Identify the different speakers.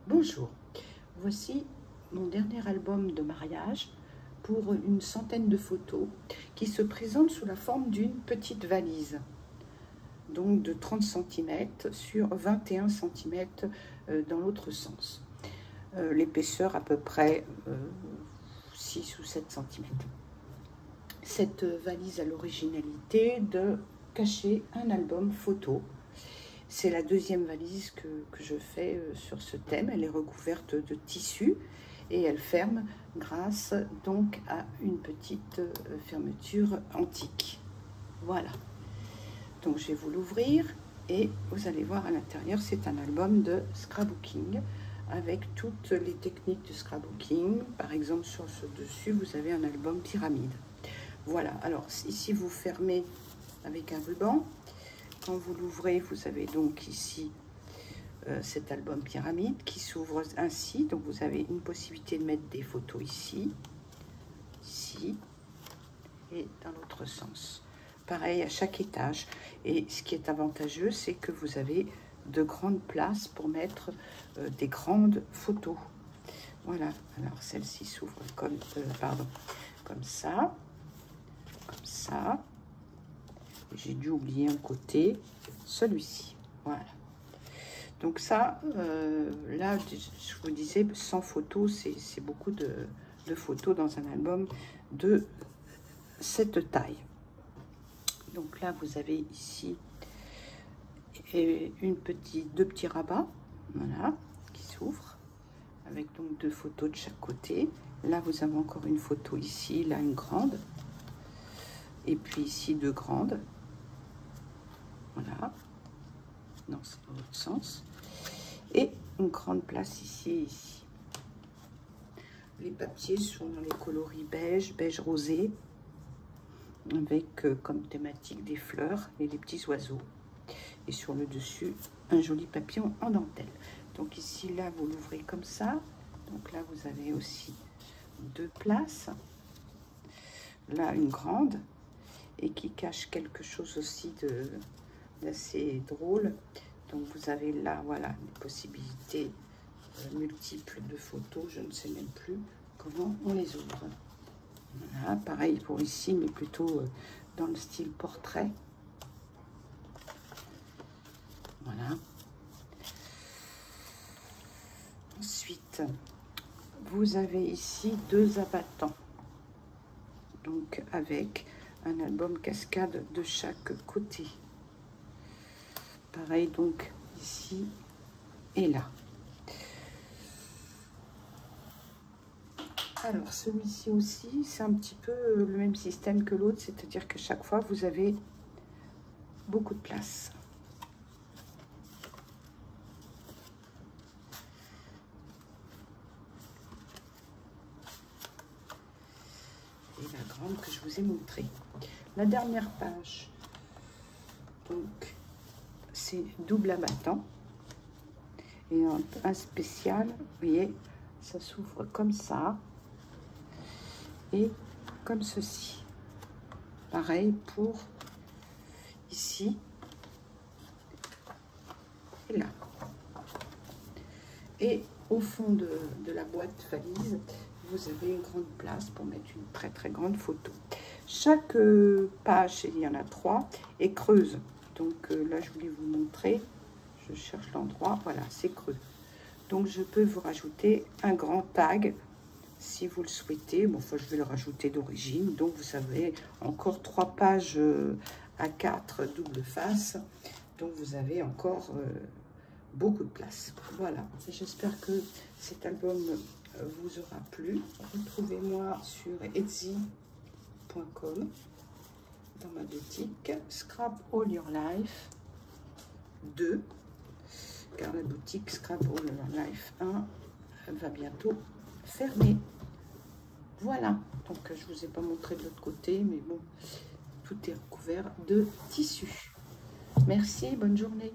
Speaker 1: Bonjour, voici mon dernier album de mariage pour une centaine de photos qui se présentent sous la forme d'une petite valise, donc de 30 cm sur 21 cm dans l'autre sens. L'épaisseur à peu près 6 ou 7 cm. Cette valise a l'originalité de cacher un album photo. C'est la deuxième valise que je fais sur ce thème. Elle est recouverte de tissu et elle ferme grâce donc à une petite fermeture antique. Voilà. Donc je vais vous l'ouvrir et vous allez voir à l'intérieur, c'est un album de scrapbooking avec toutes les techniques de scrapbooking. Par exemple, sur ce dessus, vous avez un album pyramide. Voilà. Alors ici, vous fermez avec un ruban. Quand vous l'ouvrez, vous avez donc ici cet album pyramide qui s'ouvre ainsi. Donc vous avez une possibilité de mettre des photos ici, ici et dans l'autre sens. Pareil à chaque étage. Et ce qui est avantageux, c'est que vous avez de grandes places pour mettre des grandes photos. Voilà. Alors celle-ci s'ouvre comme, comme ça, comme ça. J'ai dû oublier un côté, celui-ci. Voilà. Donc ça, là, je vous disais, 100 photos, c'est beaucoup de photos dans un album de cette taille. Donc là, vous avez ici deux petits rabats, voilà, qui s'ouvrent, avec donc 2 photos de chaque côté. Là, vous avez encore une photo ici, là, une grande. Et puis ici, 2 grandes. Voilà, non, c'est dans l'autre sens. Et une grande place ici et ici. Les papiers sont dans les coloris beige, beige rosé, avec comme thématique des fleurs et des petits oiseaux. Et sur le dessus, un joli papillon en dentelle. Donc ici, là, vous l'ouvrez comme ça. Donc là, vous avez aussi 2 places. Là, une grande et qui cache quelque chose aussi d'assez drôle. Donc vous avez là, voilà, des possibilités multiples de photos. Je ne sais même plus comment on les ouvre. Voilà, pareil pour ici, mais plutôt dans le style portrait. Voilà. Ensuite, vous avez ici 2 abattants. Donc avec un album cascade de chaque côté. Pareil donc ici et là. Alors celui-ci aussi, c'est un petit peu le même système que l'autre, c'est-à-dire que chaque fois vous avez beaucoup de place. Et la grande que je vous ai montrée. La dernière page, donc c'est double abattant. Et un spécial, vous voyez, ça s'ouvre comme ça. Et comme ceci. Pareil pour ici et là. Et au fond de la boîte valise, vous avez une grande place pour mettre une très très grande photo. Chaque page, il y en a 3, est creuse. Donc là, je voulais vous montrer. Je cherche l'endroit. Voilà, c'est creux. Donc je peux vous rajouter un grand tag si vous le souhaitez. Bon, enfin, je vais le rajouter d'origine. Donc vous avez encore 3 pages A4 double face. Donc vous avez encore beaucoup de place. Voilà, j'espère que cet album vous aura plu. Retrouvez-moi sur etsy.com dans ma boutique Scrap All Your Life 2, car la boutique Scrap All Your Life 1 va bientôt fermer. Voilà, donc je vous ai pas montré de l'autre côté, mais bon, tout est recouvert de tissu. Merci, bonne journée.